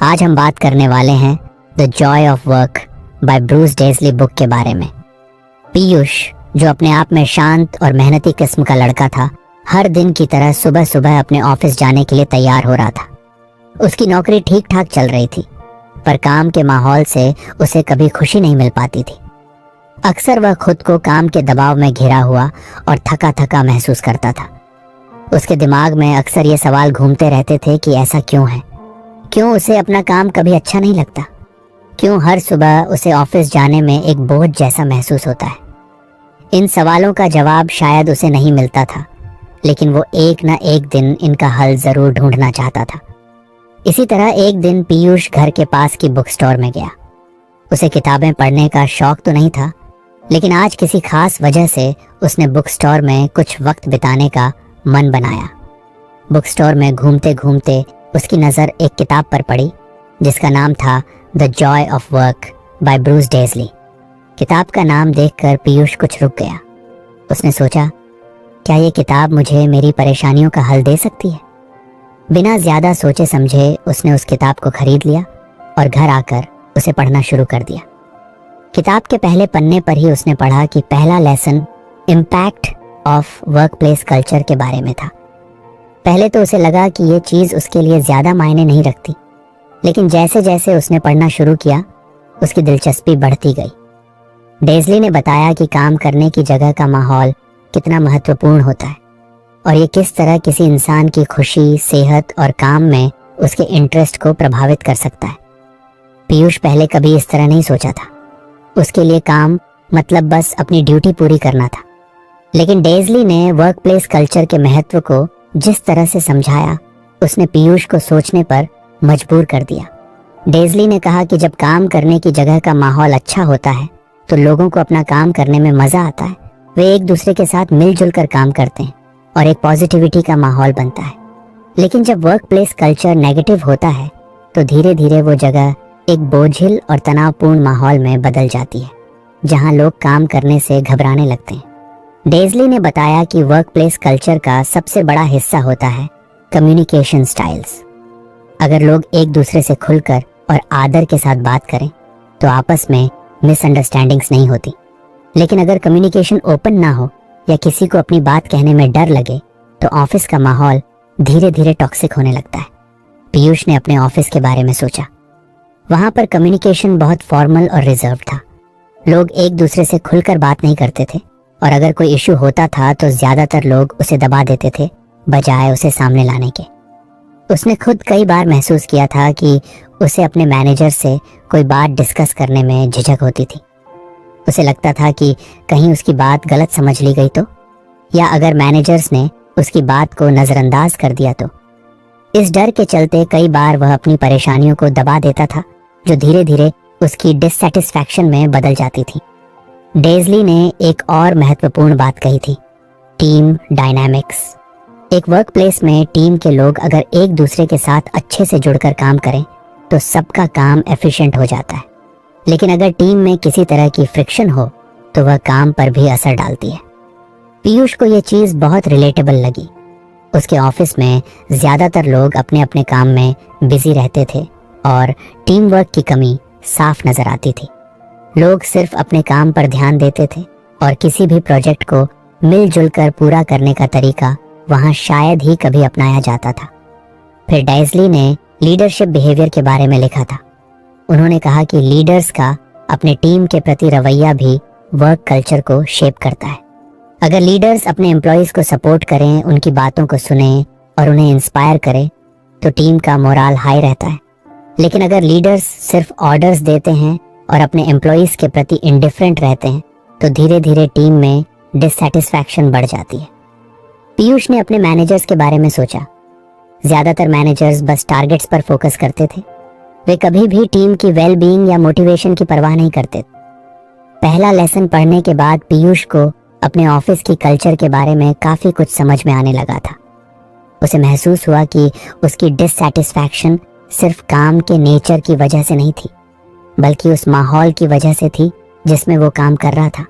आज हम बात करने वाले हैं the joy of work by Bruce Daisley book के बारे में। पीयूष, जो अपने आप में शांत और मेहनती किस्म का लड़का था, हर दिन की तरह सुबह सुबह अपने ऑफिस जाने के लिए तैयार हो रहा था। उसकी नौकरी ठीक ठाक चल रही थी, पर काम के माहौल से उसे कभी खुशी नहीं मिल पाती थी। अक्सर वह खुद को काम के दबाव में घिरा हुआ और थका थका महसूस करता था। उसके दिमाग में अक्सर ये सवाल घूमते रहते थे कि ऐसा क्यों है, क्यों उसे अपना काम कभी अच्छा नहीं लगता, क्यों हर सुबह उसे ऑफिस जाने में एक बोझ जैसा महसूस होता है। इन सवालों का जवाब शायद उसे नहीं मिलता था, लेकिन वो एक न एक दिन इनका हल जरूर ढूंढना चाहता था। इसी तरह एक दिन पीयूष घर के पास की बुक स्टोर में गया। उसे किताबें पढ़ने का शौक तो नहीं था, लेकिन आज किसी खास वजह से उसने बुक स्टोर में कुछ वक्त बिताने का मन बनाया। बुक स्टोर में घूमते घूमते उसकी नज़र एक किताब पर पड़ी जिसका नाम था the joy of work by Bruce Daisley. किताब का नाम देखकर पीयूष कुछ रुक गया। उसने सोचा, क्या ये किताब मुझे मेरी परेशानियों का हल दे सकती है? बिना ज़्यादा सोचे समझे उसने उस किताब को खरीद लिया और घर आकर उसे पढ़ना शुरू कर दिया। किताब के पहले पन्ने पर ही उसने पढ़ा कि पहला lesson impact of workplace culture के बारे में था। पहले तो उसे लगा कि ये चीज़ उसके लिए ज़्यादा मायने नहीं रखती, लेकिन जैसे जैसे उसने पढ़ना शुरू किया उसकी दिलचस्पी बढ़ती गई। डेज़ली ने बताया कि काम करने की जगह का माहौल कितना महत्वपूर्ण होता है और ये किस तरह किसी इंसान की खुशी, सेहत और काम में उसके इंटरेस्ट को प्रभावित कर सकता है। पीयूष पहले कभी इस तरह नहीं सोचा था। उसके लिए काम मतलब बस अपनी ड्यूटी पूरी करना था, लेकिन डेज़ली ने वर्कप्लेस कल्चर के महत्व को जिस तरह से समझाया, उसने पीयूष को सोचने पर मजबूर कर दिया। डेज़ली ने कहा कि जब काम करने की जगह का माहौल अच्छा होता है तो लोगों को अपना काम करने में मजा आता है। वे एक दूसरे के साथ मिलजुल कर काम करते हैं और एक पॉजिटिविटी का माहौल बनता है। लेकिन जब वर्क प्लेस कल्चर नेगेटिव होता है तो धीरे धीरे वो जगह एक बोझिल और तनावपूर्ण माहौल में बदल जाती है, जहां लोग काम करने से घबराने लगते हैं। डेज़ली ने बताया कि वर्क प्लेस कल्चर का सबसे बड़ा हिस्सा होता है कम्युनिकेशन स्टाइल्स। अगर लोग एक दूसरे से खुलकर और आदर के साथ बात करें तो आपस में मिसअंडरस्टैंडिंग्स नहीं होती, लेकिन अगर कम्युनिकेशन ओपन ना हो या किसी को अपनी बात कहने में डर लगे तो ऑफिस का माहौल धीरे धीरे टॉक्सिक होने लगता है। पीयूष ने अपने ऑफिस के बारे में सोचा। वहां पर कम्युनिकेशन बहुत फॉर्मल और रिजर्व था। लोग एक दूसरे से खुलकर बात नहीं करते थे और अगर कोई इशू होता था तो ज्यादातर लोग उसे दबा देते थे बजाय उसे सामने लाने के। उसने खुद कई बार महसूस किया था कि उसे अपने मैनेजर से कोई बात डिस्कस करने में झिझक होती थी। उसे लगता था कि कहीं उसकी बात गलत समझ ली गई तो, या अगर मैनेजर्स ने उसकी बात को नज़रअंदाज कर दिया तो। इस डर के चलते कई बार वह अपनी परेशानियों को दबा देता था, जो धीरे धीरे उसकी डिससैटिस्फैक्शन में बदल जाती थी। डेज़ली ने एक और महत्वपूर्ण बात कही थी, टीम डायनामिक्स। एक वर्क प्लेस में टीम के लोग अगर एक दूसरे के साथ अच्छे से जुड़कर काम करें तो सबका काम एफिशिएंट हो जाता है, लेकिन अगर टीम में किसी तरह की फ्रिक्शन हो तो वह काम पर भी असर डालती है। पीयूष को यह चीज़ बहुत रिलेटेबल लगी। उसके ऑफिस में ज़्यादातर लोग अपने अपने काम में बिजी रहते थे और टीम वर्क की कमी साफ नजर आती थी। लोग सिर्फ अपने काम पर ध्यान देते थे और किसी भी प्रोजेक्ट को मिलजुल कर पूरा करने का तरीका वहां शायद ही कभी अपनाया जाता था। फिर डेज़ली ने लीडरशिप बिहेवियर के बारे में लिखा था। उन्होंने कहा कि लीडर्स का अपने टीम के प्रति रवैया भी वर्क कल्चर को शेप करता है। अगर लीडर्स अपने एम्प्लॉयज को सपोर्ट करें, उनकी बातों को सुने और उन्हें इंस्पायर करें तो टीम का मोराल हाई रहता है। लेकिन अगर लीडर्स सिर्फ ऑर्डर्स देते हैं और अपने एम्प्लॉयज के प्रति इंडिफरेंट रहते हैं तो धीरे धीरे टीम में डिससैटिस्फैक्शन बढ़ जाती है। पीयूष ने अपने मैनेजर्स के बारे में सोचा। ज्यादातर मैनेजर्स बस टारगेट्स पर फोकस करते थे। वे कभी भी टीम की वेल बीइंग या मोटिवेशन की परवाह नहीं करते। पहला लेसन पढ़ने के बाद पीयूष को अपने ऑफिस की कल्चर के बारे में काफी कुछ समझ में आने लगा था। उसे महसूस हुआ कि उसकी डिससैटिस्फैक्शन सिर्फ काम के नेचर की वजह से नहीं थी, बल्कि उस माहौल की वजह से थी जिसमें वो काम कर रहा था।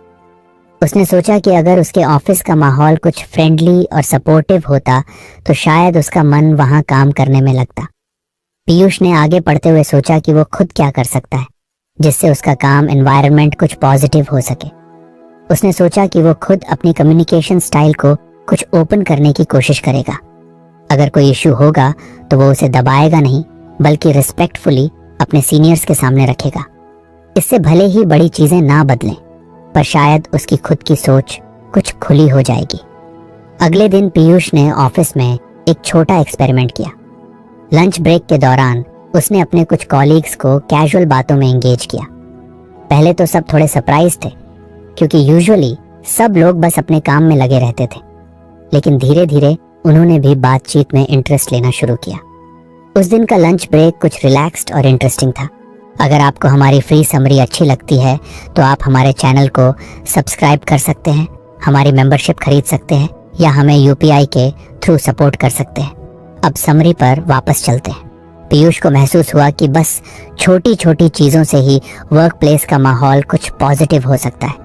उसने सोचा कि अगर उसके ऑफिस का माहौल कुछ फ्रेंडली और सपोर्टिव होता तो शायद उसका मन वहां काम करने में लगता। पीयूष ने आगे पढ़ते हुए सोचा कि वो खुद क्या कर सकता है जिससे उसका काम एनवायरनमेंट कुछ पॉजिटिव हो सके। उसने सोचा कि वो खुद अपनी कम्युनिकेशन स्टाइल को कुछ ओपन करने की कोशिश करेगा। अगर कोई इश्यू होगा तो वो उसे दबाएगा नहीं, बल्कि रिस्पेक्टफुली अपने सीनियर्स के सामने रखेगा। इससे भले ही बड़ी चीजें ना बदलें, पर शायद उसकी खुद की सोच कुछ खुली हो जाएगी। अगले दिन पीयूष ने ऑफिस में एक छोटा एक्सपेरिमेंट किया। लंच ब्रेक के दौरान उसने अपने कुछ कॉलीग्स को कैजुअल बातों में एंगेज किया। पहले तो सब थोड़े सरप्राइज थे, क्योंकि यूजुअली सब लोग बस अपने काम में लगे रहते थे, लेकिन धीरे धीरे उन्होंने भी बातचीत में इंटरेस्ट लेना शुरू किया। उस दिन का लंच ब्रेक कुछ रिलैक्स्ड और इंटरेस्टिंग था। अगर आपको हमारी फ्री समरी अच्छी लगती है तो आप हमारे चैनल को सब्सक्राइब कर सकते हैं, हमारी मेंबरशिप खरीद सकते हैं या हमें यूपीआई के थ्रू सपोर्ट कर सकते हैं। अब समरी पर वापस चलते हैं। पीयूष को महसूस हुआ कि बस छोटी छोटी चीज़ों से ही वर्क प्लेस का माहौल कुछ पॉजिटिव हो सकता है।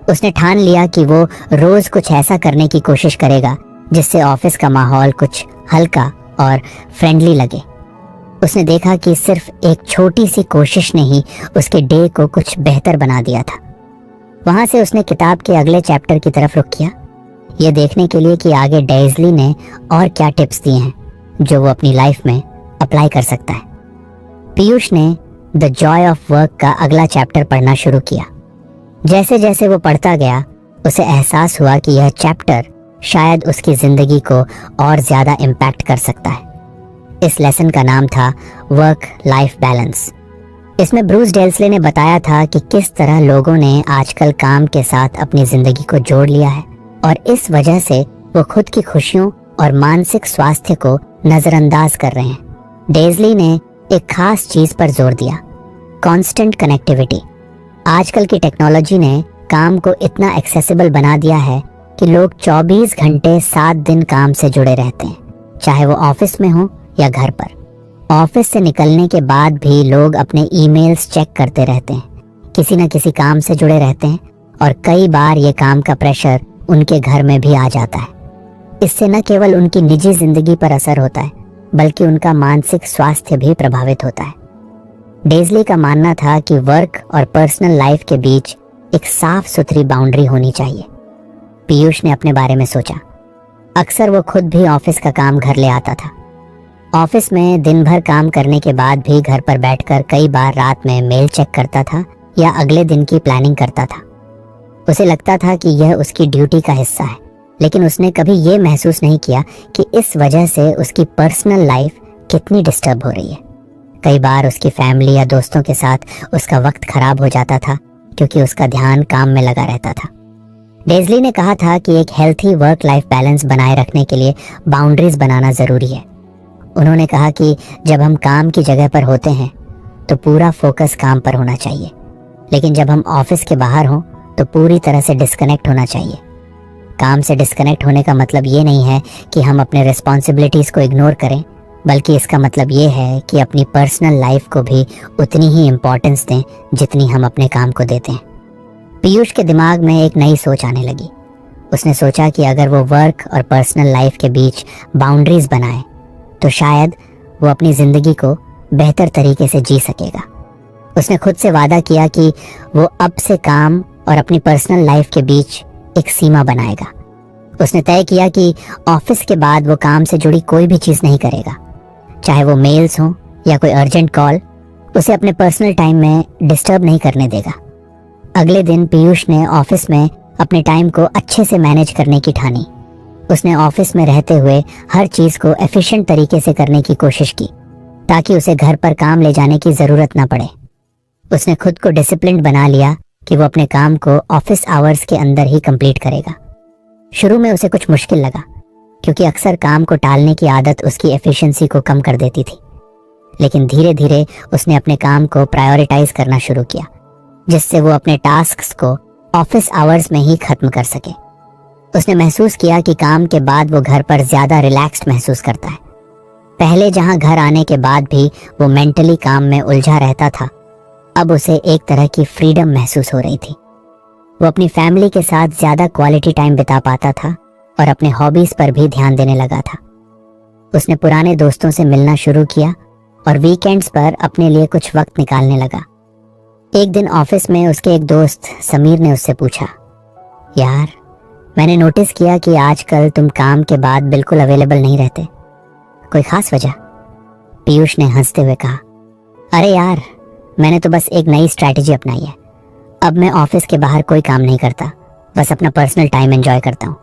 उसने ठान लिया कि वो रोज कुछ ऐसा करने की कोशिश करेगा जिससे ऑफिस का माहौल कुछ हल्का और फ्रेंडली लगे। उसने देखा कि सिर्फ एक छोटी सी कोशिश ने ही उसके डे को कुछ बेहतर बना दिया था। वहां से उसने किताब के अगले चैप्टर की तरफ रुख किया, ये देखने के लिए कि आगे डेज़ली ने और क्या टिप्स दिए हैं जो वो अपनी लाइफ में अप्लाई कर सकता है। पीयूष ने द जॉय ऑफ वर्क का अगला चैप्टर पढ़ना शुरू किया। जैसे जैसे वो पढ़ता गया, उसे एहसास हुआ कि यह चैप्टर शायद उसकी जिंदगी को और ज्यादा इम्पैक्ट कर सकता है। इस लेसन का नाम था वर्क लाइफ बैलेंस। इसमें ब्रूस डेल्सले ने बताया था कि किस तरह लोगों ने आजकल काम के साथ अपनी जिंदगी को जोड़ लिया है और इस वजह से वो खुद की खुशियों और मानसिक स्वास्थ्य को नजरअंदाज कर रहे हैं। डेज़ली ने एक खास चीज पर जोर दिया, कांस्टेंट कनेक्टिविटी। आजकल की टेक्नोलॉजी ने काम को इतना एक्सेसिबल बना दिया है कि लोग 24 घंटे 7 दिन काम से जुड़े रहते हैं, चाहे वो ऑफिस में हो या घर पर। ऑफिस से निकलने के बाद भी लोग अपने ईमेल्स चेक करते रहते हैं, किसी न किसी काम से जुड़े रहते हैं और कई बार ये काम का प्रेशर उनके घर में भी आ जाता है। इससे न केवल उनकी निजी जिंदगी पर असर होता है, बल्कि उनका मानसिक स्वास्थ्य भी प्रभावित होता है। डेज़ली का मानना था कि वर्क और पर्सनल लाइफ के बीच एक साफ सुथरी बाउंड्री होनी चाहिए। पीयूष ने अपने बारे में सोचा। अक्सर वो खुद भी ऑफिस का काम घर ले आता था। ऑफिस में दिन भर काम करने के बाद भी घर पर बैठकर कई बार रात में मेल चेक करता था या अगले दिन की प्लानिंग करता था। उसे लगता था कि यह उसकी ड्यूटी का हिस्सा है, लेकिन उसने कभी ये महसूस नहीं किया कि इस वजह से उसकी पर्सनल लाइफ कितनी डिस्टर्ब हो रही है। कई बार उसकी फैमिली या दोस्तों के साथ उसका वक्त खराब हो जाता था क्योंकि उसका ध्यान काम में लगा रहता था। डेज़ली ने कहा था कि एक हेल्थी वर्क लाइफ बैलेंस बनाए रखने के लिए बाउंड्रीज बनाना जरूरी है। उन्होंने कहा कि जब हम काम की जगह पर होते हैं तो पूरा फोकस काम पर होना चाहिए, लेकिन जब हम ऑफिस के बाहर हों तो पूरी तरह से डिस्कनेक्ट होना चाहिए। काम से डिस्कनेक्ट होने का मतलब ये नहीं है कि हम अपने रिस्पॉन्सिबिलिटीज को इग्नोर करें, बल्कि इसका मतलब ये है कि अपनी पर्सनल लाइफ को भी उतनी ही इम्पोर्टेंस दें जितनी हम अपने काम को देते हैं। पीयूष के दिमाग में एक नई सोच आने लगी। उसने सोचा कि अगर वो वर्क और पर्सनल लाइफ के बीच बाउंड्रीज बनाए तो शायद वो अपनी जिंदगी को बेहतर तरीके से जी सकेगा। उसने खुद से वादा किया कि वो अब से काम और अपनी पर्सनल लाइफ के बीच एक सीमा बनाएगा। उसने तय किया कि ऑफिस के बाद वो काम से जुड़ी कोई भी चीज़ नहीं करेगा, चाहे वो मेल्स हो या कोई अर्जेंट कॉल, उसे अपने पर्सनल टाइम में डिस्टर्ब नहीं करने देगा। अगले दिन पीयूष ने ऑफिस में अपने टाइम को अच्छे से मैनेज करने की ठानी। उसने ऑफिस में रहते हुए हर चीज़ को एफिशिएंट तरीके से करने की कोशिश की ताकि उसे घर पर काम ले जाने की ज़रूरत ना पड़े। उसने खुद को डिसिप्लिन्ड बना लिया कि वो अपने काम को ऑफिस आवर्स के अंदर ही कंप्लीट करेगा। शुरू में उसे कुछ मुश्किल लगा क्योंकि अक्सर काम को टालने की आदत उसकी एफिशिएंसी को कम कर देती थी, लेकिन धीरे धीरे उसने अपने काम को प्रायोरिटाइज करना शुरू किया, जिससे वो अपने टास्क्स को ऑफिस आवर्स में ही खत्म कर सके। उसने महसूस किया कि काम के बाद वो घर पर ज्यादा रिलैक्स्ड महसूस करता है। पहले जहां घर आने के बाद भी वो मेंटली काम में उलझा रहता था, अब उसे एक तरह की फ्रीडम महसूस हो रही थी। वो अपनी फैमिली के साथ ज्यादा क्वालिटी टाइम बिता पाता था और अपने हॉबीज पर भी ध्यान देने लगा था। उसने पुराने दोस्तों से मिलना शुरू किया और वीकेंड्स पर अपने लिए कुछ वक्त निकालने लगा। एक दिन ऑफिस में उसके एक दोस्त समीर ने उससे पूछा, यार मैंने नोटिस किया कि आजकल तुम काम के बाद बिल्कुल अवेलेबल नहीं रहते, कोई खास वजह? पीयूष ने हंसते हुए कहा, अरे यार मैंने तो बस एक नई स्ट्रैटेजी अपनाई है। अब मैं ऑफिस के बाहर कोई काम नहीं करता, बस अपना पर्सनल टाइम एंजॉय करता हूँ।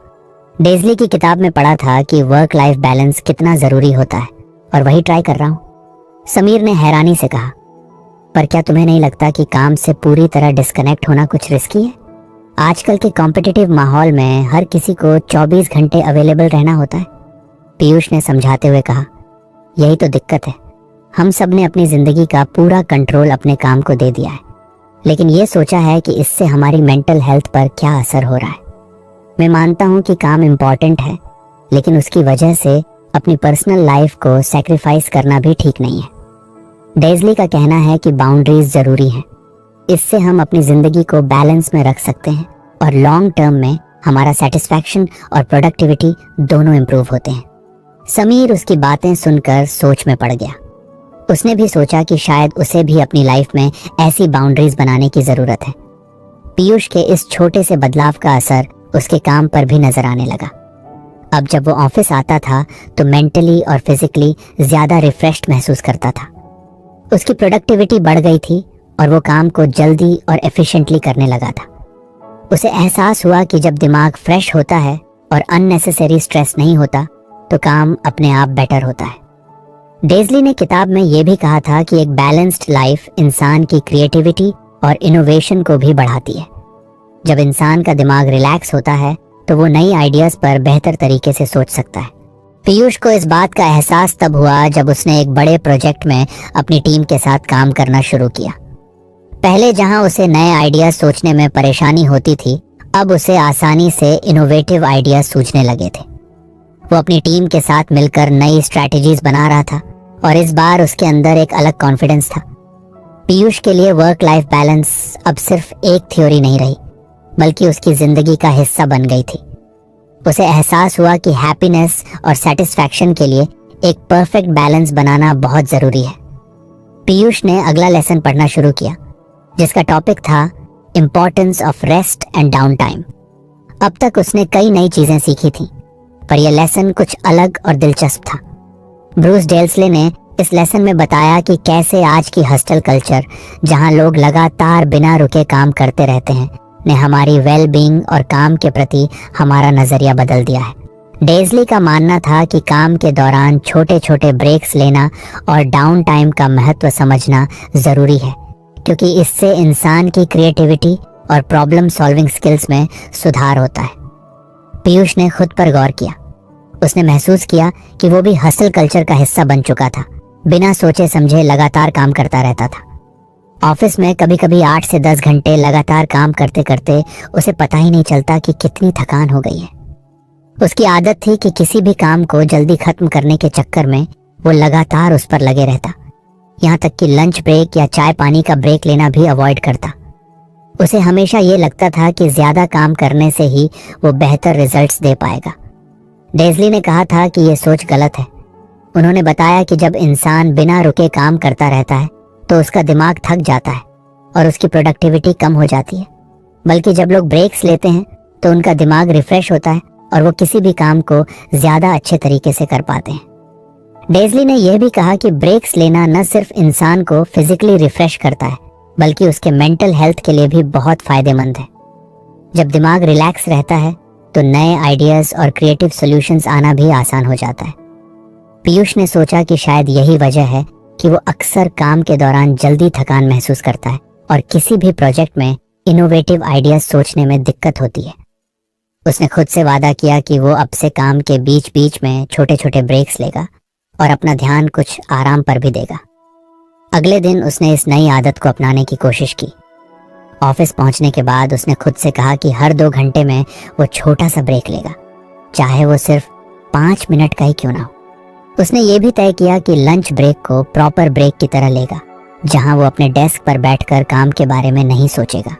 डेजली की किताब में पढ़ा था कि वर्क लाइफ बैलेंस कितना जरूरी होता है और वही ट्राई कर रहा हूँ। समीर ने हैरानी से कहा, पर क्या तुम्हें नहीं लगता कि काम से पूरी तरह डिस्कनेक्ट होना कुछ रिस्की है? आजकल के कॉम्पिटिटिव माहौल में हर किसी को 24 घंटे अवेलेबल रहना होता है। पीयूष ने समझाते हुए कहा, यही तो दिक्कत है, हम सब ने अपनी जिंदगी का पूरा कंट्रोल अपने काम को दे दिया है, लेकिन ये सोचा है कि इससे हमारी मेंटल हेल्थ पर क्या असर हो रहा है। मैं मानता हूँ कि काम इम्पॉर्टेंट है, लेकिन उसकी वजह से अपनी पर्सनल लाइफ को सैक्रिफाइस करना भी ठीक नहीं है। डेजली का कहना है कि बाउंड्रीज जरूरी हैं, इससे हम अपनी जिंदगी को बैलेंस में रख सकते हैं और लॉन्ग टर्म में हमारा सेटिस्फैक्शन और प्रोडक्टिविटी दोनों इंप्रूव होते हैं। समीर उसकी बातें सुनकर सोच में पड़ गया। उसने भी सोचा कि शायद उसे भी अपनी लाइफ में ऐसी बाउंड्रीज बनाने की जरूरत है। पीयूष के इस छोटे से बदलाव का असर उसके काम पर भी नजर आने लगा। अब जब वो ऑफिस आता था तो मेंटली और फिजिकली ज्यादा रिफ्रेश्ड महसूस करता था। उसकी प्रोडक्टिविटी बढ़ गई थी और वो काम को जल्दी और एफिशिएंटली करने लगा था। उसे एहसास हुआ कि जब दिमाग फ्रेश होता है और अननेसेसरी स्ट्रेस नहीं होता तो काम अपने आप बेटर होता है। डेजली ने किताब में यह भी कहा था कि एक बैलेंस्ड लाइफ इंसान की क्रिएटिविटी और इनोवेशन को भी बढ़ाती है। जब इंसान का दिमाग रिलैक्स होता है तो वो नई आइडियाज पर बेहतर तरीके से सोच सकता है। पीयूष को इस बात का एहसास तब हुआ जब उसने एक बड़े प्रोजेक्ट में अपनी टीम के साथ काम करना शुरू किया। पहले जहां उसे नए आइडियाज सोचने में परेशानी होती थी, अब उसे आसानी से इनोवेटिव आइडियाज सूझने लगे थे। वो अपनी टीम के साथ मिलकर नई स्ट्रैटेजीज बना रहा था और इस बार उसके अंदर एक अलग कॉन्फिडेंस था। पीयूष के लिए वर्क लाइफ बैलेंस अब सिर्फ एक थ्योरी नहीं रही, बल्कि उसकी जिंदगी का हिस्सा बन गई थी। उसे एहसास हुआ कि हैप्पीनेस और सेटिस्फैक्शन के लिए एक परफेक्ट बैलेंस बनाना बहुत जरूरी है। पीयूष ने अगला लेसन पढ़ना शुरू किया, जिसका टॉपिक था importance of rest and down time. अब तक उसने कई नई चीजें सीखी थी, पर यह लेसन कुछ अलग और दिलचस्प था। ब्रूस डेल्सले ने इस लेसन में बताया कि कैसे आज की हॉस्टल कल्चर, जहां लोग लगातार बिना रुके काम करते रहते हैं, ने हमारी वेल बीइंग और काम के प्रति हमारा नजरिया बदल दिया है। डेजली का मानना था कि काम के दौरान छोटे छोटे ब्रेक्स लेना और डाउन टाइम का महत्व समझना जरूरी है, क्योंकि इससे इंसान की क्रिएटिविटी और प्रॉब्लम सॉल्विंग स्किल्स में सुधार होता है। पीयूष ने खुद पर गौर किया। उसने महसूस किया कि वो भी हसल कल्चर का हिस्सा बन चुका था। बिना सोचे समझे लगातार काम करता रहता था। ऑफिस में कभी कभी 8 से 10 घंटे लगातार काम करते करते उसे पता ही नहीं चलता कि कितनी थकान हो गई है। उसकी आदत थी कि किसी भी काम को जल्दी खत्म करने के चक्कर में वो लगातार उस पर लगे रहता, यहाँ तक कि लंच ब्रेक या चाय पानी का ब्रेक लेना भी अवॉइड करता। उसे हमेशा ये लगता था कि ज्यादा काम करने से ही वो बेहतर रिजल्ट्स दे पाएगा। डेजली ने कहा था कि ये सोच गलत है। उन्होंने बताया कि जब इंसान बिना रुके काम करता रहता है तो उसका दिमाग थक जाता है और उसकी प्रोडक्टिविटी कम हो जाती है, बल्कि जब लोग ब्रेक्स लेते हैं तो उनका दिमाग रिफ्रेश होता है और वो किसी भी काम को ज्यादा अच्छे तरीके से कर पाते हैं। डेजली ने यह भी कहा कि ब्रेक्स लेना न सिर्फ इंसान को फिजिकली रिफ्रेश करता है, बल्कि उसके मेंटल हेल्थ के लिए भी बहुत फायदेमंद है। जब दिमाग रिलैक्स रहता है तो नए आइडियाज और क्रिएटिव सॉल्यूशंस आना भी आसान हो जाता है। पीयूष ने सोचा कि शायद यही वजह है कि वो अक्सर काम के दौरान जल्दी थकान महसूस करता है और किसी भी प्रोजेक्ट में इनोवेटिव आइडियाज सोचने में दिक्कत होती है। उसने खुद से वादा किया कि वो अब से काम के बीच बीच में छोटे छोटे ब्रेक्स लेगा और अपना ध्यान कुछ आराम पर भी देगा। अगले दिन उसने इस नई आदत को अपनाने की कोशिश की। ऑफिस पहुंचने के बाद उसने खुद से कहा कि हर 2 घंटे में वो छोटा सा ब्रेक लेगा, चाहे वो सिर्फ 5 मिनट का ही क्यों ना हो। उसने ये भी तय किया कि लंच ब्रेक को प्रॉपर ब्रेक की तरह लेगा, जहां वो अपने डेस्क पर बैठकर काम के बारे में नहीं सोचेगा।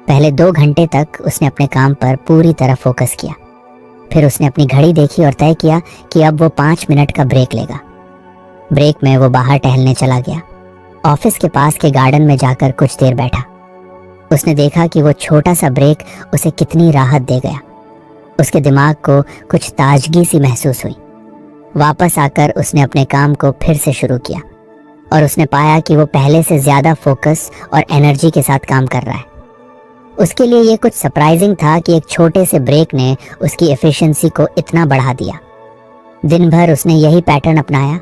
पहले 2 घंटे तक उसने अपने काम पर पूरी तरह फोकस किया। फिर उसने अपनी घड़ी देखी और तय किया कि अब वो 5 मिनट का ब्रेक लेगा। ब्रेक में वो बाहर टहलने चला गया। ऑफिस के पास के गार्डन में जाकर कुछ देर बैठा। उसने देखा कि वो छोटा सा ब्रेक उसे कितनी राहत दे गया। उसके दिमाग को कुछ ताजगी सी महसूस हुई। वापस आकर उसने अपने काम को फिर से शुरू किया और उसने पाया कि वो पहले से ज्यादा फोकस और एनर्जी के साथ काम कर रहा है। उसके लिए ये कुछ सरप्राइजिंग था कि एक छोटे से ब्रेक ने उसकी एफिशिएंसी को इतना बढ़ा दिया। दिन भर उसने यही पैटर्न अपनाया,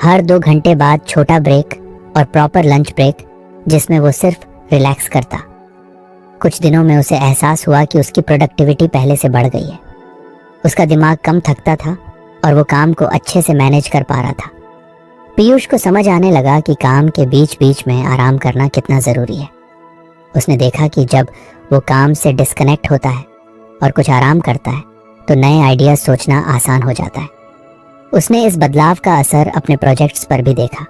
हर 2 घंटे बाद छोटा ब्रेक और प्रॉपर लंच ब्रेक जिसमें वो सिर्फ रिलैक्स करता। कुछ दिनों में उसे एहसास हुआ कि उसकी प्रोडक्टिविटी पहले से बढ़ गई है। उसका दिमाग कम थकता था और वो काम को अच्छे से मैनेज कर पा रहा था। पीयूष को समझ आने लगा कि काम के बीच बीच में आराम करना कितना ज़रूरी है। उसने देखा कि जब वो काम से डिस्कनेक्ट होता है और कुछ आराम करता है तो नए आइडियाज सोचना आसान हो जाता है। उसने इस बदलाव का असर अपने प्रोजेक्ट्स पर भी देखा।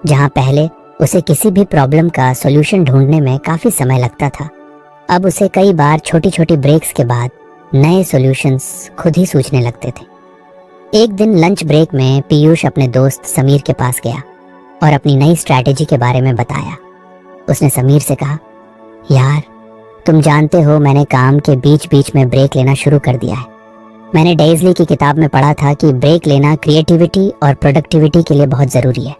जहाँ पहले उसे किसी भी प्रॉब्लम का सॉल्यूशन ढूंढने में काफ़ी समय लगता था, अब उसे कई बार छोटी छोटी ब्रेक्स के बाद नए सॉल्यूशंस खुद ही सूझने लगते थे। एक दिन लंच ब्रेक में पीयूष अपने दोस्त समीर के पास गया और अपनी नई स्ट्रैटेजी के बारे में बताया। उसने समीर से कहा, यार तुम जानते हो मैंने काम के बीच बीच में ब्रेक लेना शुरू कर दिया है। मैंने डेज़ली की किताब में पढ़ा था कि ब्रेक लेना क्रिएटिविटी और प्रोडक्टिविटी के लिए बहुत ज़रूरी है।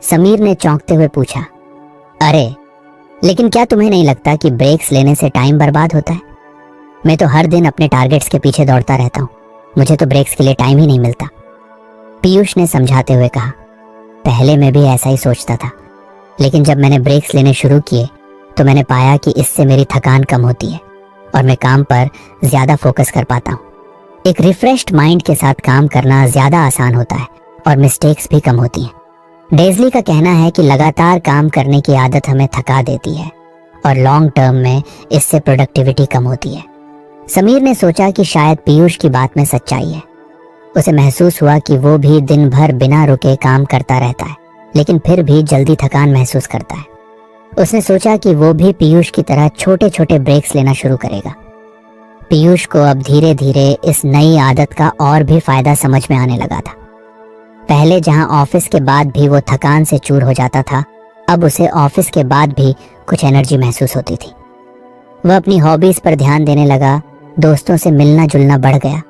समीर ने चौंकते हुए पूछा, अरे लेकिन क्या तुम्हें नहीं लगता कि ब्रेक्स लेने से टाइम बर्बाद होता है? मैं तो हर दिन अपने टारगेट्स के पीछे दौड़ता रहता हूँ, मुझे तो ब्रेक्स के लिए टाइम ही नहीं मिलता। पीयूष ने समझाते हुए कहा, पहले मैं भी ऐसा ही सोचता था, लेकिन जब मैंने ब्रेक्स लेने शुरू किए तो मैंने पाया कि इससे मेरी थकान कम होती है और मैं काम पर ज़्यादा फोकस कर पाता हूँ। एक रिफ्रेश्ड माइंड के साथ काम करना ज़्यादा आसान होता है और मिस्टेक्स भी कम होती हैं। डेज़ली का कहना है कि लगातार काम करने की आदत हमें थका देती है और लॉन्ग टर्म में इससे प्रोडक्टिविटी कम होती है। समीर ने सोचा कि शायद पीयूष की बात में सच्चाई है। उसे महसूस हुआ कि वो भी दिन भर बिना रुके काम करता रहता है, लेकिन फिर भी जल्दी थकान महसूस करता है। उसने सोचा कि वो भी पीयूष की तरह छोटे छोटे ब्रेक्स लेना शुरू करेगा। पीयूष को अब धीरे धीरे इस नई आदत का और भी फायदा समझ में आने लगा था। पहले जहां ऑफिस के बाद भी वो थकान से चूर हो जाता था, अब उसे ऑफिस के बाद भी कुछ एनर्जी महसूस होती थी। वह अपनी हॉबीज पर ध्यान देने लगा, दोस्तों से मिलना जुलना बढ़ गया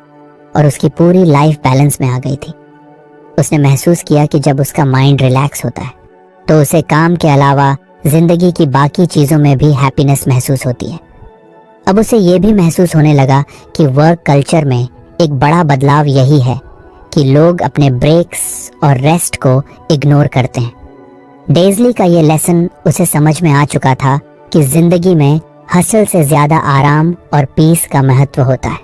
और उसकी पूरी लाइफ बैलेंस में आ गई थी। उसने महसूस किया कि जब उसका माइंड रिलैक्स होता है तो उसे काम के अलावा जिंदगी की बाकी चीज़ों में भी हैप्पीनेस महसूस होती है। अब उसे ये भी महसूस होने लगा कि वर्क कल्चर में एक बड़ा बदलाव यही है कि लोग अपने ब्रेक्स और रेस्ट को इग्नोर करते हैं। डेज़ली का ये लेसन उसे समझ में आ चुका था कि जिंदगी में हसल से ज़्यादा आराम और पीस का महत्व होता है।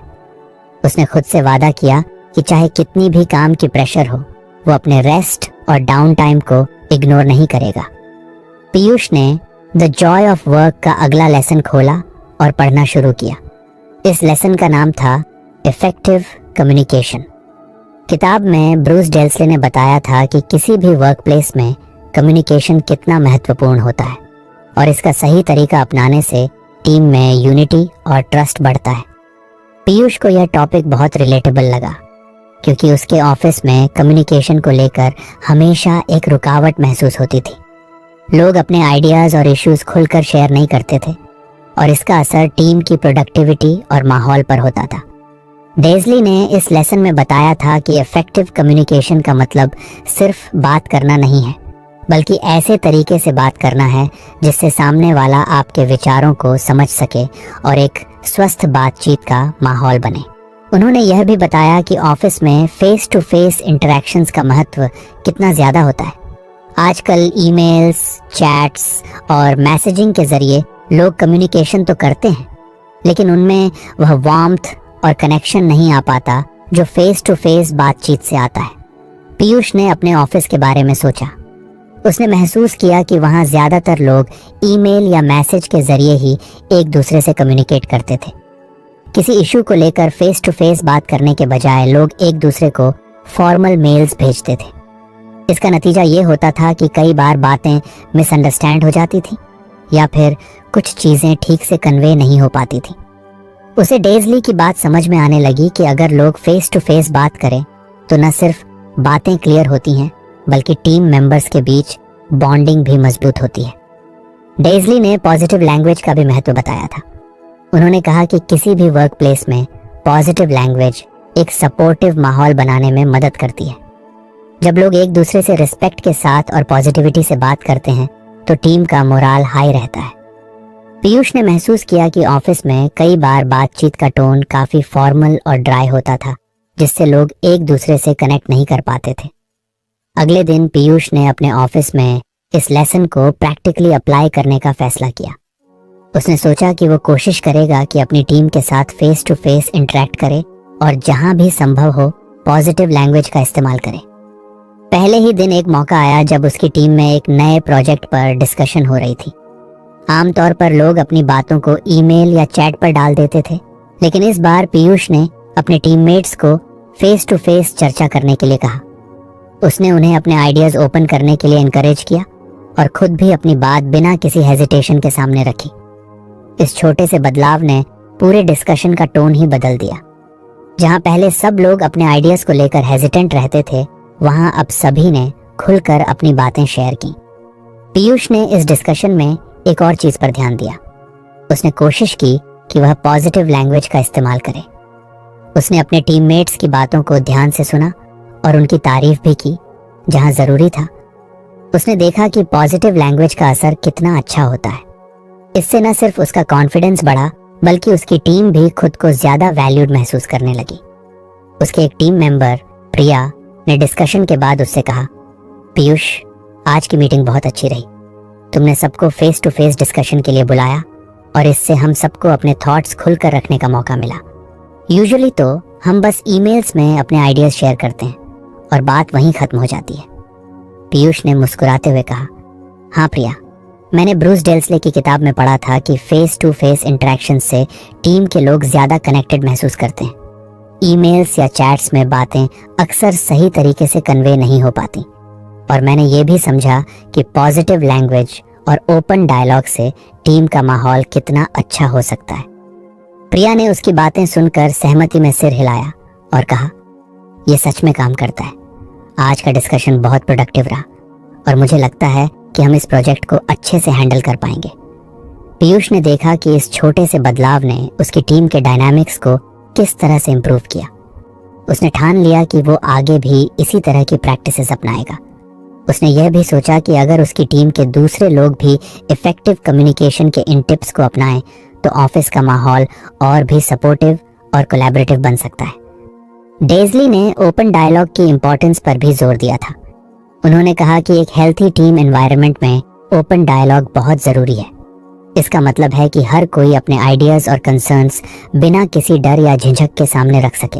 उसने खुद से वादा किया कि चाहे कितनी भी काम की प्रेशर हो, वो अपने रेस्ट और डाउन टाइम को इग्नोर नहीं करेगा। पीयूष ने द जॉय ऑफ वर्क का अगला लेसन खोला और पढ़ना शुरू किया। इस लेसन का नाम था इफेक्टिव कम्युनिकेशन। किताब में ब्रूस डेल्सले ने बताया था कि किसी भी वर्क प्लेस में कम्युनिकेशन कितना महत्वपूर्ण होता है और इसका सही तरीका अपनाने से टीम में यूनिटी और ट्रस्ट बढ़ता है। पीयूष को यह टॉपिक बहुत रिलेटेबल लगा क्योंकि उसके ऑफिस में कम्युनिकेशन को लेकर हमेशा एक रुकावट महसूस होती थी। लोग अपने आइडियाज़ और इश्यूज खुलकर शेयर नहीं करते थे और इसका असर टीम की प्रोडक्टिविटी और माहौल पर होता था। डेज़ली ने इस लेसन में बताया था कि इफेक्टिव कम्युनिकेशन का मतलब सिर्फ बात करना नहीं है, बल्कि ऐसे तरीके से बात करना है जिससे सामने वाला आपके विचारों को समझ सके और एक स्वस्थ बातचीत का माहौल बने। उन्होंने यह भी बताया कि ऑफिस में फेस टू फेस इंटरेक्शंस का महत्व कितना ज़्यादा होता है। आजकल ईमेल्स, चैट्स और मैसेजिंग के ज़रिए लोग कम्युनिकेशन तो करते हैं, लेकिन उनमें वह वार्मथ और कनेक्शन नहीं आ पाता जो फेस टू फेस बातचीत से आता है। पीयूष ने अपने ऑफिस के बारे में सोचा। उसने महसूस किया कि वहाँ ज़्यादातर लोग ईमेल या मैसेज के ज़रिए ही एक दूसरे से कम्युनिकेट करते थे। किसी इशू को लेकर फेस टू फेस बात करने के बजाय लोग एक दूसरे को फॉर्मल मेल्स भेजते थे। इसका नतीजा ये होता था कि कई बार बातें मिसअंडरस्टैंड हो जाती थी या फिर कुछ चीज़ें ठीक से कन्वे नहीं हो पाती थी। उसे डेज़ली की बात समझ में आने लगी कि अगर लोग फेस टू फेस बात करें तो न सिर्फ बातें क्लियर होती हैं, बल्कि टीम मेंबर्स के बीच बॉन्डिंग भी मजबूत होती है। डेज़ली ने पॉजिटिव लैंग्वेज का भी महत्व बताया था। उन्होंने कहा कि किसी भी वर्क प्लेस में पॉजिटिव लैंग्वेज एक सपोर्टिव माहौल बनाने में मदद करती है। जब लोग एक दूसरे से रिस्पेक्ट के साथ और पॉजिटिविटी से बात करते हैं तो टीम का मोराल हाई रहता है। पीयूष ने महसूस किया कि ऑफिस में कई बार बातचीत का टोन काफी फॉर्मल और ड्राई होता था, जिससे लोग एक दूसरे से कनेक्ट नहीं कर पाते थे। अगले दिन पीयूष ने अपने ऑफिस में इस लेसन को प्रैक्टिकली अप्लाई करने का फैसला किया। उसने सोचा कि वो कोशिश करेगा कि अपनी टीम के साथ फेस टू फेस इंटरेक्ट करे और जहां भी संभव हो पॉजिटिव लैंग्वेज का इस्तेमाल करे। पहले ही दिन एक मौका आया जब उसकी टीम में एक नए प्रोजेक्ट पर डिस्कशन हो रही थी। आमतौर पर लोग अपनी बातों को ईमेल या चैट पर डाल देते थे, लेकिन इस बार पीयूष ने अपने टीममेट्स को फेस टू फेस चर्चा करने के लिए कहा। उसने उन्हें अपने आइडियाज ओपन करने के लिए एनकरेज किया और खुद भी अपनी बात बिना किसी हेजिटेशन के सामने रखी। इस छोटे से बदलाव ने पूरे डिस्कशन का टोन ही बदल दिया। जहां पहले सब लोग अपने आइडियाज को लेकर हेजिटेंट रहते थे, वहां अब सभी ने खुलकर अपनी बातें शेयर की। पीयूष ने इस डिस्कशन में एक और चीज पर ध्यान दिया। उसने कोशिश की कि वह पॉजिटिव लैंग्वेज का इस्तेमाल करे। उसने अपने टीममेट्स की बातों को ध्यान से सुना और उनकी तारीफ भी की जहां जरूरी था। उसने देखा कि पॉजिटिव लैंग्वेज का असर कितना अच्छा होता है। इससे न सिर्फ उसका कॉन्फिडेंस बढ़ा, बल्कि उसकी टीम भी खुद को ज्यादा वैल्यूड महसूस करने लगी। उसके एक टीम मेंबर प्रिया ने डिस्कशन के बाद उससे कहा, पीयूष, आज की मीटिंग बहुत अच्छी रही। तुमने सबको फेस टू फेस डिस्कशन के लिए बुलाया और इससे हम सबको अपने थॉट्स खुलकर रखने का मौका मिला। यूजुअली तो हम बस ईमेल्स में अपने आइडियाज शेयर करते हैं और बात वहीं खत्म हो जाती है। पीयूष ने मुस्कुराते हुए कहा, हाँ प्रिया, मैंने ब्रूस डेल्सले की किताब में पढ़ा था कि फेस टू फेस इंटरेक्शन से टीम के लोग ज्यादा कनेक्टेड महसूस करते हैं। ईमेल्स या चैट्स में बातें अक्सर सही तरीके से कन्वे नहीं हो पाती, और मैंने ये भी समझा कि पॉजिटिव लैंग्वेज और ओपन डायलॉग से टीम का माहौल कितना अच्छा हो सकता है। प्रिया ने उसकी बातें सुनकर सहमति में सिर हिलाया और कहा, यह सच में काम करता है। आज का डिस्कशन बहुत प्रोडक्टिव रहा और मुझे लगता है कि हम इस प्रोजेक्ट को अच्छे से हैंडल कर पाएंगे। पीयूष ने देखा कि इस छोटे से बदलाव ने उसकी टीम के डायनामिक्स को किस तरह से इंप्रूव किया। उसने ठान लिया कि वो आगे भी इसी तरह की प्रैक्टिसेस अपनाएगा। उसने यह भी सोचा कि अगर उसकी टीम के दूसरे लोग भी इफेक्टिव कम्युनिकेशन के इन टिप्स को अपनाएं तो ऑफिस का माहौल और भी सपोर्टिव और कोलैबोरेटिव बन सकता है। डेज़ली ने ओपन डायलॉग की इंपॉर्टेंस पर भी जोर दिया था। उन्होंने कहा कि एक हेल्थी टीम एनवायरनमेंट में ओपन डायलॉग बहुत जरूरी है। इसका मतलब है कि हर कोई अपने आइडियाज और कंसर्न्स बिना किसी डर या झिझक के सामने रख सके।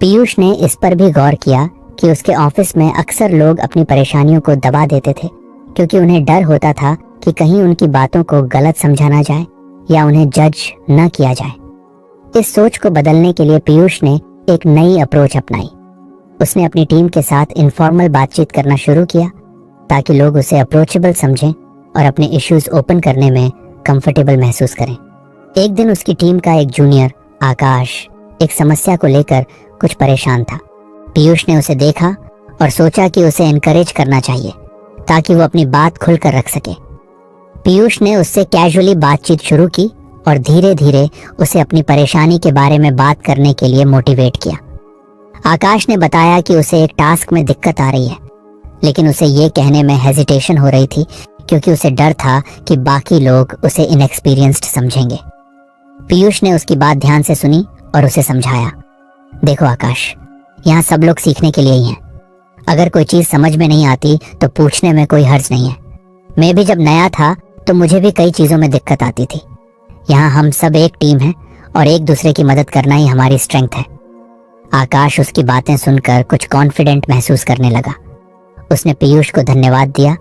पीयूष ने इस पर भी गौर किया कि उसके ऑफिस में अक्सर लोग अपनी परेशानियों को दबा देते थे, क्योंकि उन्हें डर होता था कि कहीं उनकी बातों को गलत समझा ना जाए या उन्हें जज न किया जाए। इस सोच को बदलने के लिए पीयूष ने एक नई अप्रोच अपनाई। उसने अपनी टीम के साथ इनफॉर्मल बातचीत करना शुरू किया ताकि लोग उसे अप्रोचेबल समझें और अपने इश्यूज ओपन करने में कंफर्टेबल महसूस करें। एक दिन उसकी टीम का एक जूनियर आकाश एक समस्या को लेकर कुछ परेशान था। पीयूष ने उसे देखा और सोचा कि उसे एनकरेज करना चाहिए ताकि वो अपनी बात खुलकर रख सके। पीयूष ने उससे कैजुअली बातचीत शुरू की और धीरे धीरे उसे अपनी परेशानी के बारे में बात करने के लिए मोटिवेट किया। आकाश ने बताया कि उसे एक टास्क में दिक्कत आ रही है, लेकिन उसे ये कहने में हेजिटेशन हो रही थी क्योंकि उसे डर था कि बाकी लोग उसे इनएक्सपीरियंस्ड समझेंगे। पीयूष ने उसकी बात ध्यान से सुनी और उसे समझाया, देखो आकाश, यहाँ सब लोग सीखने के लिए ही हैं। अगर कोई चीज समझ में नहीं आती तो पूछने में कोई हर्ज नहीं है। मैं भी जब नया था तो मुझे भी कई चीजों में दिक्कत आती थी। यहाँ हम सब एक टीम है और एक दूसरे की मदद करना ही हमारी स्ट्रेंथ है। आकाश उसकी बातें सुनकर कुछ कॉन्फिडेंट महसूस करने लगा। उसने पीयूष को धन्यवाद दिया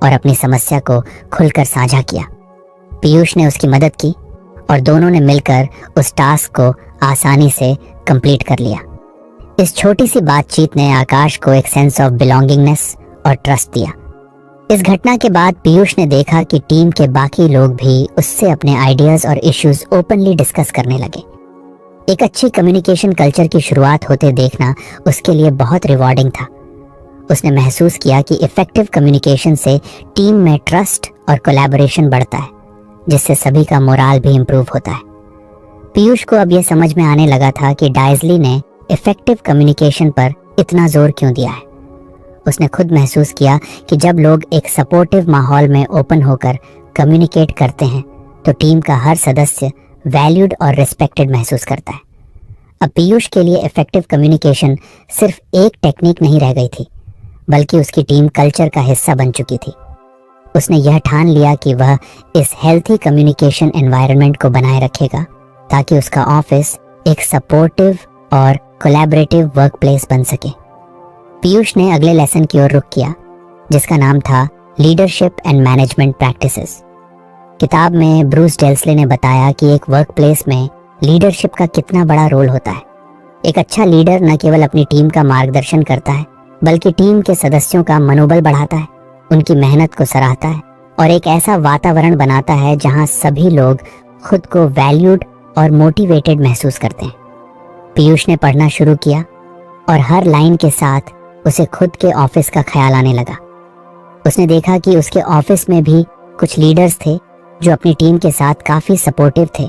और अपनी समस्या को खुलकर साझा किया। पीयूष ने उसकी मदद की और दोनों ने मिलकर उस टास्क को आसानी से कंप्लीट कर लिया। इस छोटी सी बातचीत ने आकाश को एक सेंस ऑफ बिलोंगिंगनेस और ट्रस्ट दिया। इस घटना के बाद पीयूष ने देखा कि टीम के बाकी लोग भी उससे अपने आइडियाज और इश्यूज ओपनली डिस्कस करने लगे। एक अच्छी कम्युनिकेशन कल्चर की शुरुआत होते देखना उसके लिए बहुत रिवॉर्डिंग था। उसने महसूस किया कि इफेक्टिव कम्युनिकेशन से टीम में ट्रस्ट और कोलैबोरेशन बढ़ता है, जिससे सभी का मोराल भी इम्प्रूव होता है। पीयूष को अब यह समझ में आने लगा था कि डाइजली ने इफेक्टिव कम्युनिकेशन पर इतना जोर क्यों दिया है। उसने खुद महसूस किया कि जब लोग एक सपोर्टिव माहौल में ओपन होकर कम्युनिकेट करते हैं तो टीम का हर सदस्य वैल्यूड और रिस्पेक्टेड महसूस करता है। अब पीयूष के लिए इफेक्टिव कम्युनिकेशन सिर्फ एक टेक्निक नहीं रह गई थी, बल्कि उसकी टीम कल्चर का हिस्सा बन चुकी थी। उसने यह ठान लिया कि वह इस हेल्थी कम्युनिकेशन एनवायरनमेंट को बनाए रखेगा ताकि उसका ऑफिस एक सपोर्टिव और कोलैबोरेटिव वर्क प्लेस बन सके। पीयूष ने अगले लेसन की ओर रुख किया, जिसका नाम था लीडरशिप एंड मैनेजमेंट प्रैक्टिसेस। किताब में ब्रूस डेल्सले ने बताया कि एक वर्क प्लेस में लीडरशिप का कितना बड़ा रोल होता है। एक अच्छा लीडर न केवल अपनी टीम का मार्गदर्शन करता है, बल्कि टीम के सदस्यों का मनोबल बढ़ाता है, उनकी मेहनत को सराहता है और एक ऐसा वातावरण बनाता है जहां सभी लोग खुद को वैल्यूड और मोटिवेटेड महसूस करते हैं। पीयूष ने पढ़ना शुरू किया और हर लाइन के साथ उसे खुद के ऑफिस का ख्याल आने लगा। उसने देखा कि उसके ऑफिस में भी कुछ लीडर्स थे जो अपनी टीम के साथ काफी सपोर्टिव थे,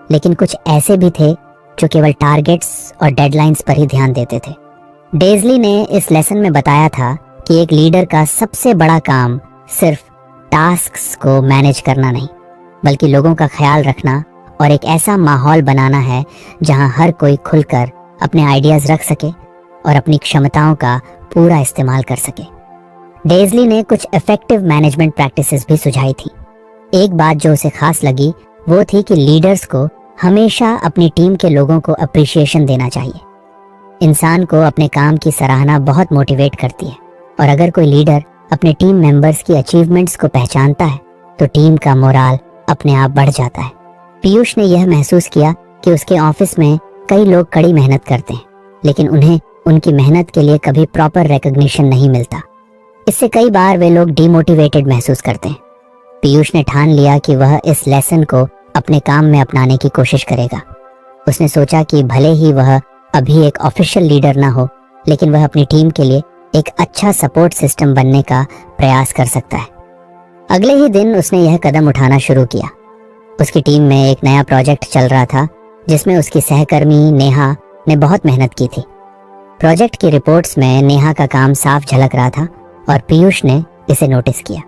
लेकिन कुछ ऐसे भी थे जो केवल टारगेट्स और डेडलाइंस पर ही ध्यान देते थे। डेज़ली ने इस लेसन में बताया था कि एक लीडर का सबसे बड़ा काम सिर्फ टास्क्स को मैनेज करना नहीं, बल्कि लोगों का ख्याल रखना और एक ऐसा माहौल बनाना है जहां हर कोई खुलकर अपने आइडियाज रख सके और अपनी क्षमताओं का पूरा इस्तेमाल कर सके। डेज़ली ने कुछ इफेक्टिव मैनेजमेंट प्रैक्टिसेस भी सुझाई थी। एक बात जो उसे खास लगी वो थी कि लीडर्स को हमेशा अपनी टीम के लोगों को अप्रिसिएशन देना चाहिए। इंसान को अपने काम की सराहना बहुत मोटिवेट करती है, और अगर कोई लीडर अपने टीम मेंबर्स की अचीवमेंट्स को पहचानता है तो टीम का मोराल अपने आप बढ़ जाता है। पीयूष ने यह महसूस किया कि उसके ऑफिस में कई लोग कड़ी मेहनत करते हैं, लेकिन उन्हें उनकी मेहनत के लिए कभी प्रॉपर रिकॉग्निशन नहीं मिलता। इससे कई बार वे लोग डिमोटिवेटेड महसूस करते हैं। पीयूष ने ठान लिया कि वह इस लेसन को अपने काम में अपनाने की कोशिश करेगा। उसने सोचा कि भले ही वह अभी एक ऑफिशियल लीडर ना हो, लेकिन वह अपनी टीम के लिए एक अच्छा सपोर्ट सिस्टम बनने का प्रयास कर सकता है। अगले ही दिन उसने यह कदम उठाना शुरू किया। उसकी टीम में एक नया प्रोजेक्ट चल रहा था जिसमें उसकी सहकर्मी नेहा ने बहुत मेहनत की थी। प्रोजेक्ट की रिपोर्ट्स में नेहा का काम साफ झलक रहा था और पीयूष ने इसे नोटिस किया।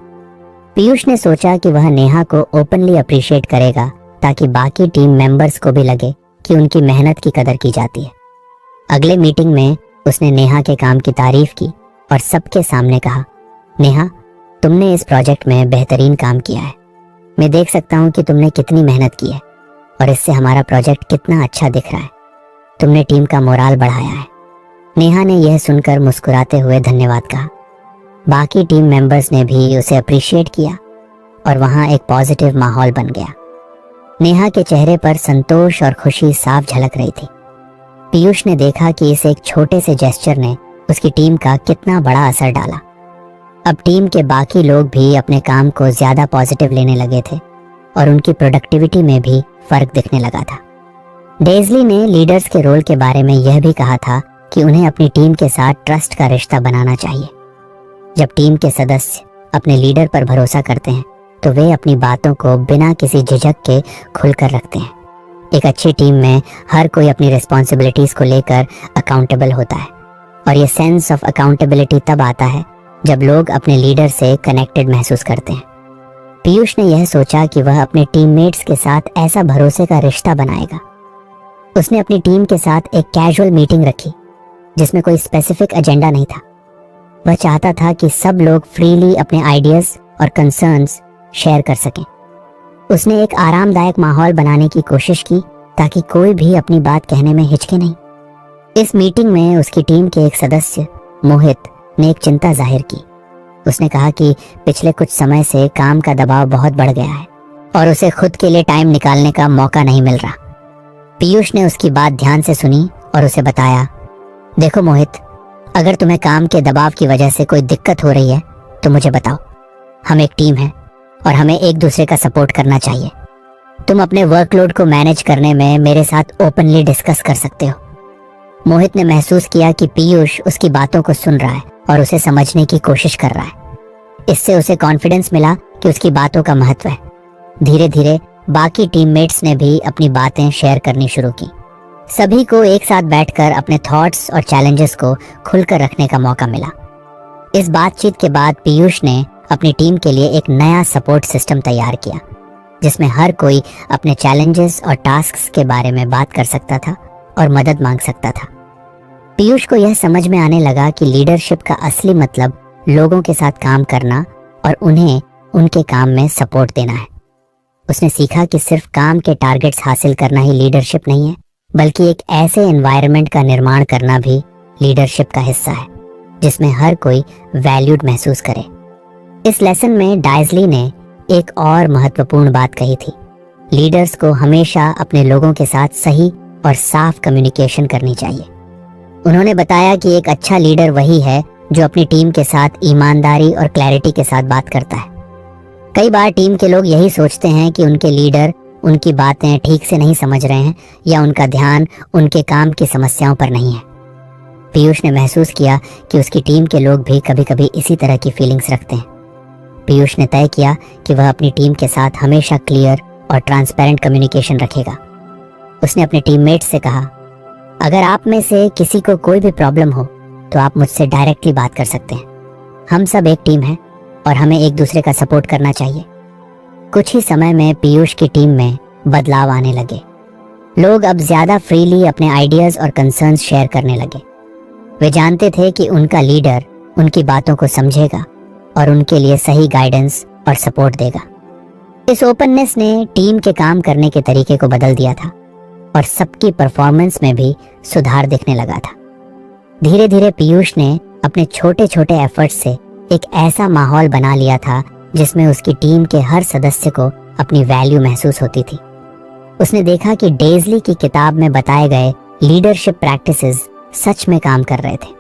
पीयूष ने सोचा कि वह नेहा को ओपनली अप्रिशिएट करेगा ताकि बाकी टीम मेंबर्स को भी लगे कि उनकी मेहनत की कदर की जाती है। अगले मीटिंग में उसने नेहा के काम की तारीफ की और सबके सामने कहा, नेहा, तुमने इस प्रोजेक्ट में बेहतरीन काम किया है। मैं देख सकता हूँ कि तुमने कितनी मेहनत की है और इससे हमारा प्रोजेक्ट कितना अच्छा दिख रहा है। तुमने टीम का मोराल बढ़ाया है। नेहा ने यह सुनकर मुस्कुराते हुए धन्यवाद कहा। बाकी टीम मेंबर्स ने भी उसे अप्रिशिएट किया और वहां एक पॉजिटिव माहौल बन गया। नेहा के चेहरे पर संतोष और खुशी साफ झलक रही थी। पीयूष ने देखा कि इस एक छोटे से जेस्चर ने उसकी टीम का कितना बड़ा असर डाला। अब टीम के बाकी लोग भी अपने काम को ज्यादा पॉजिटिव लेने लगे थे और उनकी प्रोडक्टिविटी में भी फर्क दिखने लगा था। डेज़ली ने लीडर्स के रोल के बारे में यह भी कहा था कि उन्हें अपनी टीम के साथ ट्रस्ट का रिश्ता बनाना चाहिए। जब टीम के सदस्य अपने लीडर पर भरोसा करते हैं तो वे अपनी बातों को बिना किसी झिझक के खुलकर रखते हैं। एक अच्छी टीम में हर कोई अपनी रिस्पॉन्सिबिलिटीज को लेकर अकाउंटेबल होता है, और ये सेंस ऑफ अकाउंटेबिलिटी तब आता है जब लोग अपने लीडर से कनेक्टेड महसूस करते हैं। पीयूष ने यह सोचा कि वह अपने टीममेट्स के साथ ऐसा भरोसे का रिश्ता बनाएगा। उसने अपनी टीम के साथ एक कैजुअल मीटिंग रखी जिसमें कोई स्पेसिफिक एजेंडा नहीं था। वह चाहता था कि सब लोग फ्रीली अपने आइडियाज और कंसर्न्स शेयर कर सकें। उसने एक आरामदायक माहौल बनाने की कोशिश की ताकि कोई भी अपनी बात कहने में हिचके नहीं। इस मीटिंग में उसकी टीम के एक सदस्य मोहित ने एक चिंता जाहिर की। उसने कहा कि पिछले कुछ समय से काम का दबाव बहुत बढ़ गया है और उसे खुद के लिए टाइम निकालने का मौका नहीं मिल रहा। पीयूष ने उसकी बात ध्यान से सुनी और उसे बताया, देखो मोहित, अगर तुम्हें काम के दबाव की वजह से कोई दिक्कत हो रही है तो मुझे बताओ। हम एक टीम है और हमें एक दूसरे का सपोर्ट करना चाहिए। तुम अपने वर्कलोड को मैनेज करने में मेरे साथ ओपनली डिस्कस कर सकते हो। मोहित ने महसूस किया कि पीयूष उसकी बातों को सुन रहा है और उसे समझने की कोशिश कर रहा है। इससे उसे कॉन्फिडेंस मिला कि उसकी बातों का महत्व है। धीरे धीरे बाकी टीममेट्स ने भी अपनी बातें शेयर करनी शुरू की। सभी को एक साथ बैठकर अपने थॉट्स और चैलेंजेस को खुलकर रखने का मौका मिला। इस बातचीत के बाद पीयूष ने अपनी टीम के लिए एक नया सपोर्ट सिस्टम तैयार किया, जिसमें हर कोई अपने चैलेंजेस और टास्क्स के बारे में बात कर सकता था और मदद मांग सकता था। पीयूष को यह समझ में आने लगा कि लीडरशिप का असली मतलब लोगों के साथ काम करना और उन्हें उनके काम में सपोर्ट देना है। उसने सीखा कि सिर्फ काम के टारगेट्स हासिल करना ही लीडरशिप नहीं है, बल्कि एक ऐसे एनवायरनमेंट का निर्माण करना भी लीडरशिप का हिस्सा है, जिसमें हर कोई वैल्यूड महसूस करे। इस लेसन में डाइजली ने एक और महत्वपूर्ण बात कही थी। लीडर्स को हमेशा अपने लोगों के साथ सही और साफ कम्युनिकेशन करनी चाहिए। उन्होंने बताया कि एक अच्छा लीडर वही है जो अपनी टीम के साथ ईमानदारी और क्लैरिटी के साथ बात करता है। कई बार टीम के लोग यही सोचते हैं कि उनके लीडर उनकी बातें ठीक से नहीं समझ रहे हैं या उनका ध्यान उनके काम की समस्याओं पर नहीं है। पीयूष ने महसूस किया कि उसकी टीम के लोग भी कभी कभी इसी तरह की फीलिंग्स रखते हैं। पीयूष ने तय किया कि वह अपनी टीम के साथ हमेशा क्लियर और ट्रांसपेरेंट कम्युनिकेशन रखेगा। उसने अपने टीममेट्स से कहा, अगर आप में से किसी को कोई भी प्रॉब्लम हो तो आप मुझसे डायरेक्टली बात कर सकते हैं। हम सब एक टीम है और हमें एक दूसरे का सपोर्ट करना चाहिए। कुछ ही समय में पीयूष की टीम में बदलाव आने लगे। लोग अब ज्यादा फ्रीली अपने आइडियाज और कंसर्न्स शेयर करने लगे। वे जानते थे कि उनका लीडर उनकी बातों को समझेगा और उनके लिए सही गाइडेंस और सपोर्ट देगा। इस ओपननेस ने टीम के काम करने के तरीके को बदल दिया था और सबकी परफॉर्मेंस में भी सुधार दिखने लगा था। धीरे धीरे पीयूष ने अपने छोटे छोटे एफर्ट्स से एक ऐसा माहौल बना लिया था जिसमें उसकी टीम के हर सदस्य को अपनी वैल्यू महसूस होती थी। उसने देखा कि डेज़ली की किताब में बताए गए लीडरशिप प्रैक्टिसेस सच में काम कर रहे थे।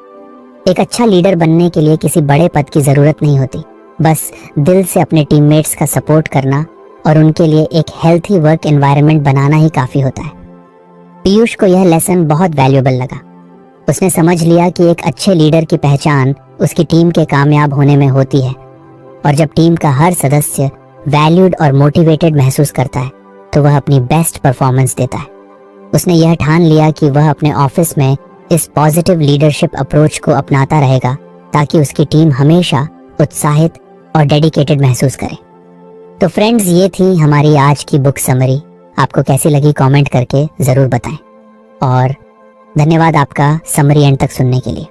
एक अच्छा लीडर बनने के लिए किसी बड़े पद की जरूरत नहीं होती, बस दिल से अपने टीममेट्स का सपोर्ट करना और उनके लिए एक हेल्थी वर्क एनवायरनमेंट बनाना ही काफी होता है। पीयूष को यह लेसन बहुत वैल्यूएबल लगा। उसने समझ लिया कि एक अच्छे लीडर की पहचान उसकी टीम के कामयाब होने में होती है, और जब टीम का हर सदस्य वैल्यूड और मोटिवेटेड महसूस करता है तो वह अपनी बेस्ट परफॉर्मेंस देता है। उसने यह ठान लिया कि वह अपने ऑफिस में इस पॉजिटिव लीडरशिप अप्रोच को अपनाता रहेगा ताकि उसकी टीम हमेशा उत्साहित और डेडिकेटेड महसूस करे। तो फ्रेंड्स, ये थी हमारी आज की बुक समरी। आपको कैसी लगी कमेंट करके ज़रूर बताएं, और धन्यवाद आपका समरी एंड तक सुनने के लिए।